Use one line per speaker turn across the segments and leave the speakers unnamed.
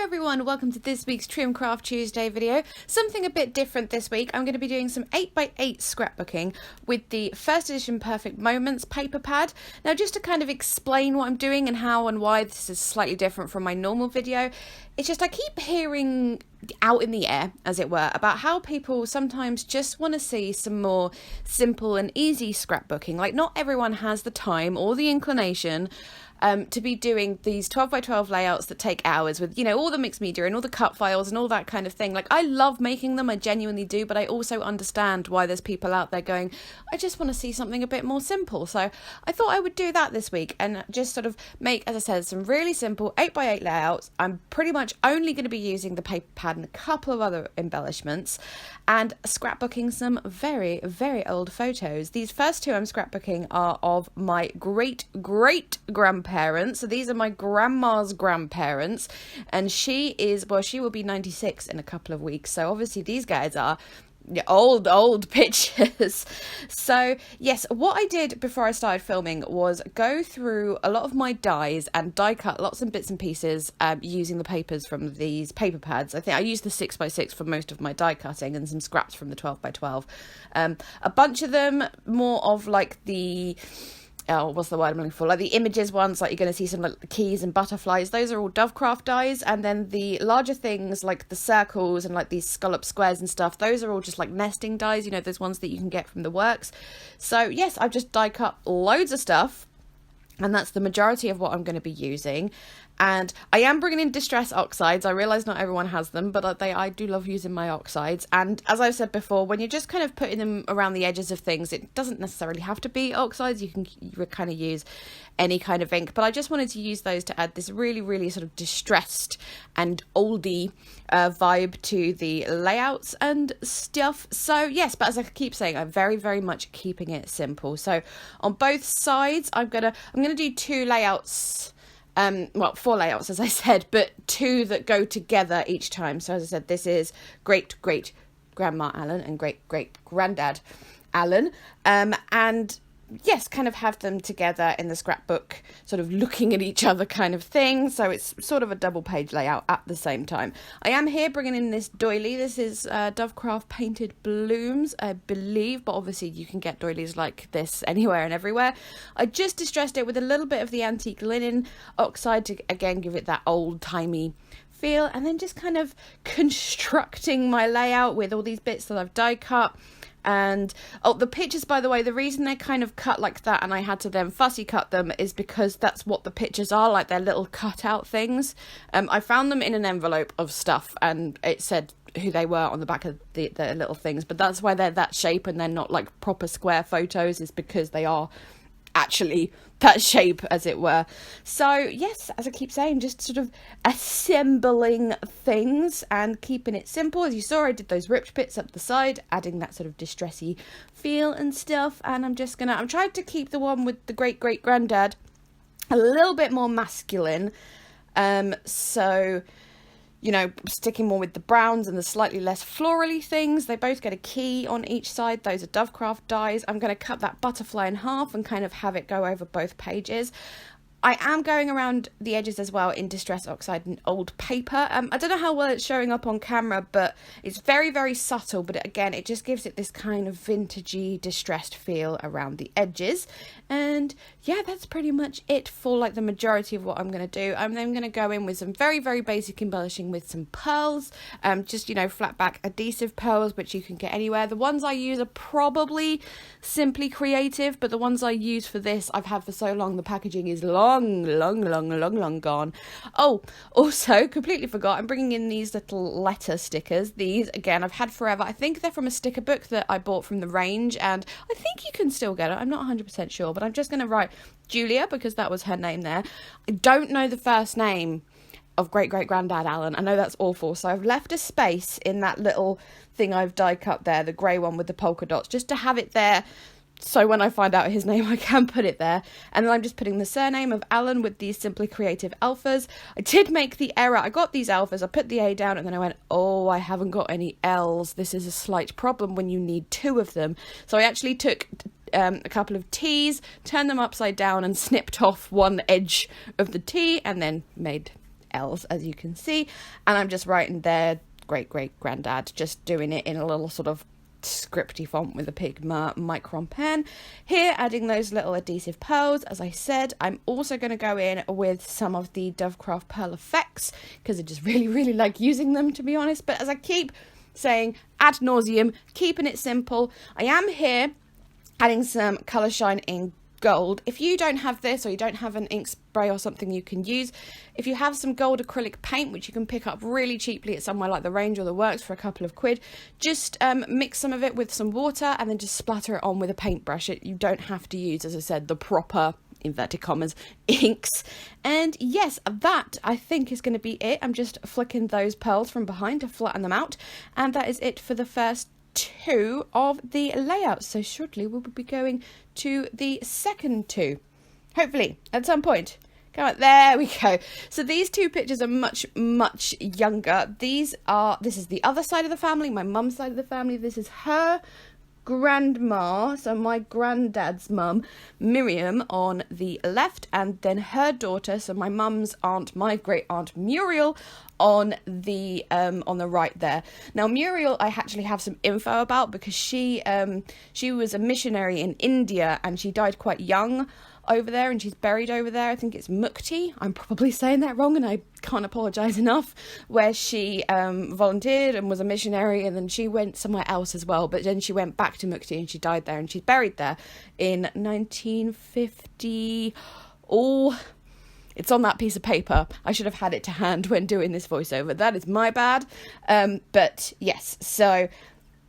everyone, welcome to this week's Trimcraft Tuesday video. Something a bit different this week. I'm going to be doing some 8x8 scrapbooking with the first edition Perfect Moments paper pad. Now, just to kind of explain what I'm doing and how and why this is slightly different from my normal video, it's just I keep hearing out in the air, as it were, about how people sometimes just want to see some more simple and easy scrapbooking. Like, not everyone has the time or the inclination to be doing these 12x12 layouts that take hours with, all the mixed media and all the cut files and all that kind of thing. Like, I love making them, I genuinely do, but I also understand why there's people out there going, I just want to see something a bit more simple. So I thought I would do that this week and just sort of make, as I said, some really simple 8x8 layouts. I'm pretty much only going to be using the paper pad and a couple of other embellishments and scrapbooking some very, very old photos. These first two I'm scrapbooking are of my great-great-grandparents. So these are my grandma's grandparents, and she will be 96 in a couple of weeks. So obviously these guys are old pictures. So yes, what I did before I started filming was go through a lot of my dies and die cut lots of bits and pieces using the papers from these paper pads. I think I used the 6x6 for most of my die cutting and some scraps from the 12x12. A bunch of them more of like the what's the word I'm looking for? Like the images ones, like you're going to see some like the keys and butterflies. Those are all Dovecraft dies. And then the larger things like the circles and like these scallop squares and stuff, those are all just like nesting dies, those ones that you can get from the works. So yes, I've just die cut loads of stuff, and that's the majority of what I'm going to be using. And I am bringing in distress oxides. I realise not everyone has them, but I do love using my oxides. And as I've said before, when you're just kind of putting them around the edges of things, it doesn't necessarily have to be oxides. You can kind of use any kind of ink. But I just wanted to use those to add this really, really sort of distressed and oldie vibe to the layouts and stuff. So yes, but as I keep saying, I'm very, very much keeping it simple. So on both sides, I'm gonna do two layouts. Four layouts, as I said, but two that go together each time. So as I said, this is great-great-grandma Alan and great-great-granddad Alan. And yes, kind of have them together in the scrapbook, sort of looking at each other kind of thing. So it's sort of a double page layout at the same time. I am here bringing in this doily. This is Dovecraft Painted Blooms, I believe, but obviously you can get doilies like this anywhere and everywhere. I just distressed it with a little bit of the antique linen oxide to, again, give it that old-timey feel, and then just kind of constructing my layout with all these bits that I've die cut. And the pictures, by the way, the reason they're kind of cut like that and I had to then fussy cut them is because that's what the pictures are, like they're little cutout things. I found them in an envelope of stuff and it said who they were on the back of the little things, but that's why they're that shape and they're not like proper square photos, is because they are actually that shape, as it were. So yes, as I keep saying, just sort of assembling things and keeping it simple. As you saw, I did those ripped bits up the side, adding that sort of distressy feel and stuff. And I'm trying to keep the one with the great-great-granddad a little bit more masculine. So sticking more with the browns and the slightly less florally things. They both get a key on each side. Those are Dovecraft dies. I'm going to cut that butterfly in half and kind of have it go over both pages. I am going around the edges as well in Distress Oxide and old paper. I don't know how well it's showing up on camera, but it's very, very subtle. But again, it just gives it this kind of vintagey, distressed feel around the edges. And yeah, that's pretty much it for like the majority of what I'm going to do. I'm then going to go in with some very, very basic embellishing with some pearls. Just, flat back adhesive pearls, which you can get anywhere. The ones I use are probably Simply Creative, but the ones I use for this, I've had for so long, the packaging is long gone. Oh, also completely forgot, I'm bringing in these little letter stickers. These, again, I've had forever. I think they're from a sticker book that I bought from the range, and I think you can still get it. I'm not 100% sure, but I'm just going to write Julia because that was her name there. I don't know the first name of great-great-granddad Alan. I know that's awful, so I've left a space in that little thing I've die cut there, the grey one with the polka dots, just to have it there. So when I find out his name, I can put it there. And then I'm just putting the surname of Alan with these Simply Creative alphas. I did make the error. I got these alphas. I put the A down and then I went, oh, I haven't got any L's. This is a slight problem when you need two of them. So I actually took a couple of T's, turned them upside down and snipped off one edge of the T and then made L's, as you can see, and I'm just writing their great-great-granddad, just doing it in a little sort of scripty font with a Pigma Micron pen. Here, adding those little adhesive pearls. As I said, I'm also going to go in with some of the Dovecraft pearl effects, because I just really like using them, to be honest. But as I keep saying ad nauseum, keeping it simple, I am here adding some colour shine in gold. If you don't have this, or you don't have an ink spray or something you can use, if you have some gold acrylic paint, which you can pick up really cheaply at somewhere like the Range or the Works for a couple of quid, just mix some of it with some water and then just splatter it on with a paintbrush. You don't have to use, as I said, the proper, inverted commas, inks. And yes, that I think is going to be it. I'm just flicking those pearls from behind to flatten them out, and that is it for the first 2 of the layouts. So shortly we'll be going to the second 2, hopefully at some point. Come on, there we go. So these 2 pictures are much younger. This is the other side of the family, my mum's side of the family. This is her grandma, so my granddad's mum, Miriam, on the left, and then her daughter, so my mum's aunt, my great aunt Muriel, on the right there. Now Muriel, I actually have some info about, because she was a missionary in India, and she died quite young over there, and she's buried over there. I think it's Mukti. I'm probably saying that wrong, and I can't apologise enough. Where she volunteered and was a missionary, and then she went somewhere else as well. But then she went back to Mukti, and she died there, and she's buried there in 1950. Oh, it's on that piece of paper. I should have had it to hand when doing this voiceover. That is my bad. But yes, so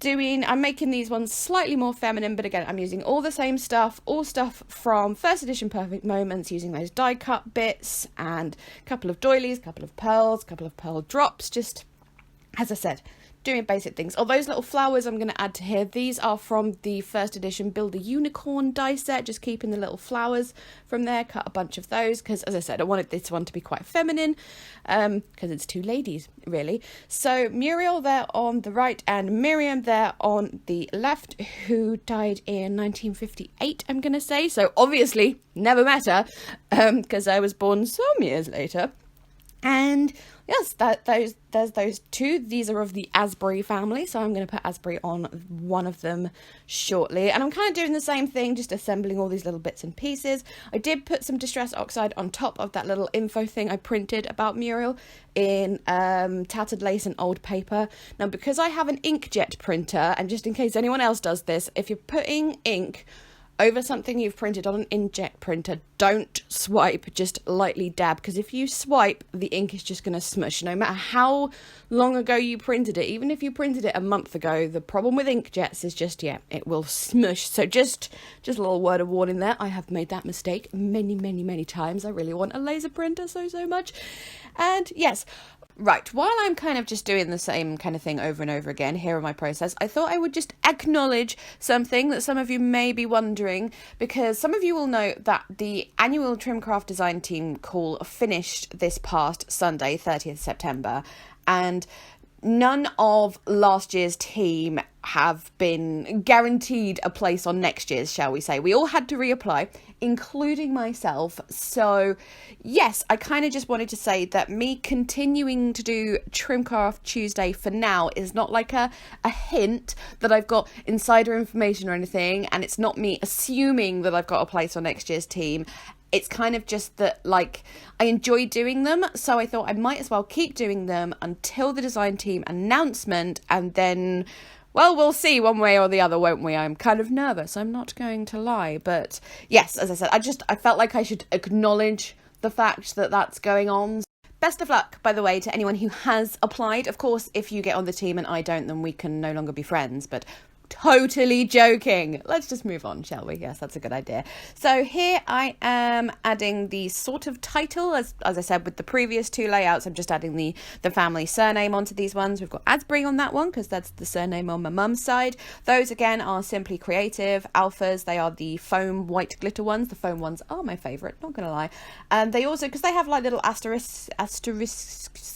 I'm making these ones slightly more feminine, but again, I'm using all the same stuff, all stuff from first edition Perfect Moments, using those die cut bits and a couple of doilies, a couple of pearls, a couple of pearl drops, just, as I said, doing basic things. All those little flowers I'm going to add to here, these are from the first edition Build a Unicorn die set, just keeping the little flowers from there. Cut a bunch of those because, as I said, I wanted this one to be quite feminine, because it's 2 ladies really. So Muriel there on the right and Miriam there on the left, who died in 1958, I'm going to say. So obviously never met her, because I was born some years later. And yes, there's those 2. These are of the Asbury family, so I'm going to put Asbury on one of them shortly. And I'm kind of doing the same thing, just assembling all these little bits and pieces. I did put some Distress Oxide on top of that little info thing I printed about Muriel in tattered lace and old paper. Now, because I have an inkjet printer, and just in case anyone else does this, if you're putting ink over something you've printed on an inkjet printer, don't swipe, just lightly dab, because if you swipe, the ink is just going to smush. No matter how long ago you printed it, even if you printed it a month ago, the problem with inkjets is just, yeah, it will smush. So just a little word of warning there. I have made that mistake many times. I really want a laser printer so much. And yes, right, while I'm kind of just doing the same kind of thing over and over again here in my process, I thought I would just acknowledge something that some of you may be wondering, because some of you will know that the annual Trimcraft design team call finished this past Sunday, 30th September, and none of last year's team have been guaranteed a place on next year's, shall we say. We all had to reapply, including myself. So yes, I kind of just wanted to say that me continuing to do Trimcraft Tuesday for now is not like a hint that I've got insider information or anything, and it's not me assuming that I've got a place on next year's team. It's kind of just that, like, I enjoy doing them, so I thought I might as well keep doing them until the design team announcement, and then, well, we'll see one way or the other, won't we? I'm kind of nervous, I'm not going to lie, but yes, as I said, I felt like I should acknowledge the fact that that's going on. Best of luck, by the way, to anyone who has applied. Of course, if you get on the team and I don't, then we can no longer be friends, but totally joking. Let's just move on, shall we? Yes, that's a good idea. So here I am adding the sort of title, as I said with the previous 2 layouts. I'm just adding the family surname onto these ones. We've got Asbury on that one because that's the surname on my mum's side. Those again are Simply Creative Alphas. They are the foam white glitter ones. The foam ones are my favourite, not gonna lie. And they also, because they have like little asterisks,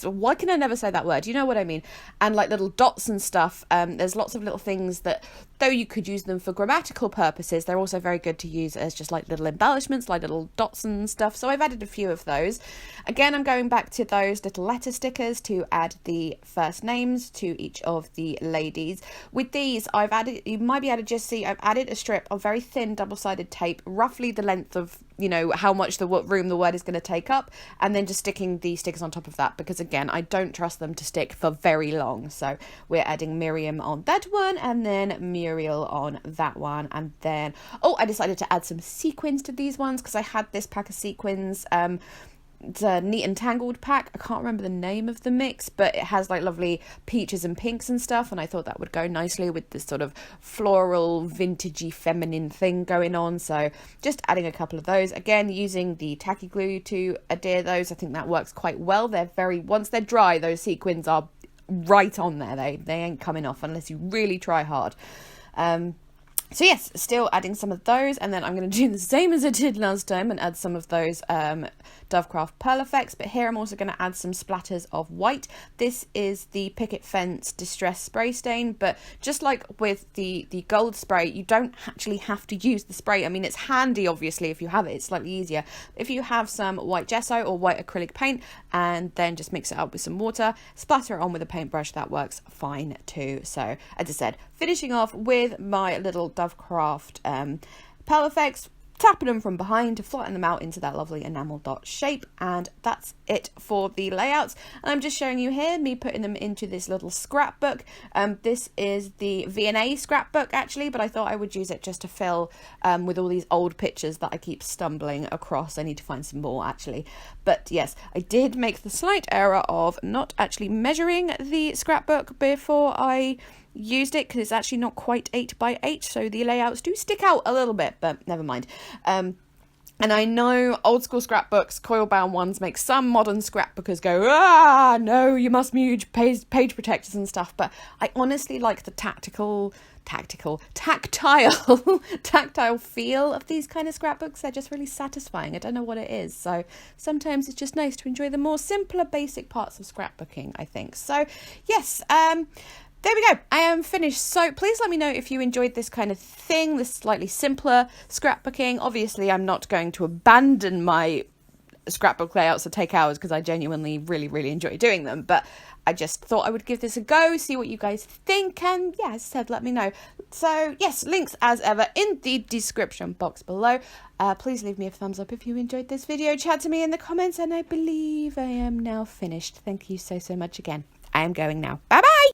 why can I never say that word? You know what I mean? And like little dots and stuff. There's lots of little things that though you could use them for grammatical purposes, they're also very good to use as just like little embellishments, like little dots and stuff. So I've added a few of those. Again, I'm going back to those little letter stickers to add the first names to each of the ladies. With these, I've added, you might be able to just see, I've added a strip of very thin double-sided tape, roughly the length of, you know, how much room the word is going to take up, and then just sticking the stickers on top of that, because again, I don't trust them to stick for very long. So we're adding Miriam on that one, and then Muriel on that one, and then, oh, I decided to add some sequins to these ones because I had this pack of sequins. It's a Neat and Tangled pack. I can't remember the name of the mix, but it has like lovely peaches and pinks and stuff, and I thought that would go nicely with this sort of floral, vintagey, feminine thing going on. So just adding a couple of those. Again, using the tacky glue to adhere those. I think that works quite well. They're very, once they're dry, those sequins are right on there. They ain't coming off unless you really try hard. So yes, still adding some of those, and then I'm going to do the same as I did last time and add some of those Dovecraft Pearl Effects, but here I'm also going to add some splatters of white. This is the Picket Fence Distress Spray Stain, but just like with the gold spray, you don't actually have to use the spray. I mean, it's handy, obviously, if you have it, it's slightly easier. If you have some white gesso or white acrylic paint, and then just mix it up with some water, splatter it on with a paintbrush, that works fine too. So, as I said, finishing off with my little Dovecraft Pearl Effects, tapping them from behind to flatten them out into that lovely enamel dot shape, and that's it for the layouts. And I'm just showing you here me putting them into this little scrapbook. This is the V&A scrapbook actually, but I thought I would use it just to fill with all these old pictures that I keep stumbling across. I need to find some more actually, but yes, I did make the slight error of not actually measuring the scrapbook before I used it, because it's actually not quite 8 by 8, so the layouts do stick out a little bit, but never mind. And I know old school scrapbooks, coil bound ones, make some modern scrapbookers go, ah, no, you must use page protectors and stuff, but I honestly like the tactile feel of these kind of scrapbooks. They're just really satisfying. I don't know what it is, so sometimes it's just nice to enjoy the more simpler basic parts of scrapbooking, I think. So yes, there we go. I am finished. So please let me know if you enjoyed this kind of thing, this slightly simpler scrapbooking. Obviously, I'm not going to abandon my scrapbook layouts that take hours, because I genuinely really enjoy doing them. But I just thought I would give this a go, see what you guys think, and yeah, as I said, let me know. So yes, links as ever in the description box below. Please leave me a thumbs up if you enjoyed this video. Chat to me in the comments, and I believe I am now finished. Thank you so much again. I am going now. Bye bye.